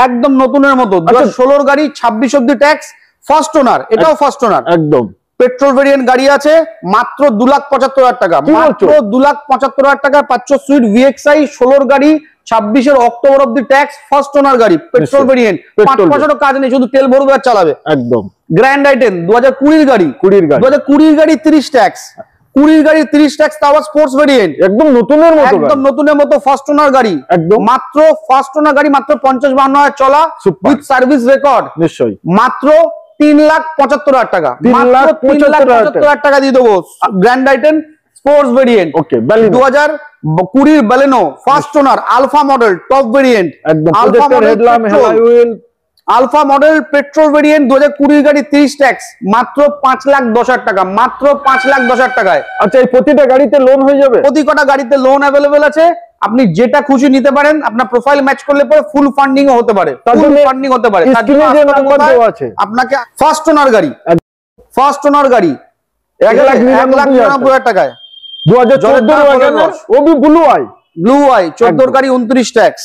একদম নতুনের মতো 2016 গাড়ি 26 অবধি ট্যাক্স, ফার্স্ট ওনার, এটাও ফার্স্ট ওনার একদম। পেট্রোল ভেরিয়েন্ট গাড়ি আছে মাত্র 2,75,000 টাকা, মাত্র 2,75,000 টাকা পাচ্ছ সুইট ভিএক্সআই 16 গাড়ি 26 অক্টোবর অবধি ট্যাক্স, ফার্স্ট ওনার গাড়ি, পেট্রোল ভেরিয়েন্ট, 5 বছরের কাজ নেই, শুধু তেল ভরবে আর চালাবে একদম। গ্র্যান্ড আইটেম 2020 গাড়ি, 2020 গাড়ি 30 ট্যাক্স, 20 গাড়ি 30 ট্যাক্স, তাও স্পোর্টস ভেরিয়েন্ট, একদম নতুনের মতো, একদম নতুনের মতো ফার্স্ট ওনার গাড়ি একদম, মাত্র ফার্স্ট ওনার গাড়ি, মাত্র 50-52 চলা উইথ সার্ভিস রেকর্ড, নিশ্চয়ই মাত্র 3,75,000 টাকা, 3,75,000 টাকা দিয়ে দেবো। Grand item sports variant, okay 2020 Baleno first owner alpha model top variant, একদম alpha model alpha model petrol variant 2020 গাড়ি 30 ট্যাক্স, মাত্র 5,10,000 টাকা, মাত্র 5,10,000 টাকায়। আচ্ছা, এই প্রতিটা গাড়িতে লোন হয়ে যাবে? প্রতি কটা গাড়িতে লোন অ্যাভেলেবেল আছে, আপনি যেটা খুশি নিতে পারেন, আপনার প্রোফাইল ম্যাচ করলে পরে ফুল ফান্ডিং ও হতে পারে, ফুল ফান্ডিং হতে পারে। আপনাকে ফার্স্ট ওনার গাড়ি, ফার্স্ট ওনার গাড়ি 1,99,000 টাকায়, 2014 ব্লু আই 14 গাড়ি 29 ট্যাক্স।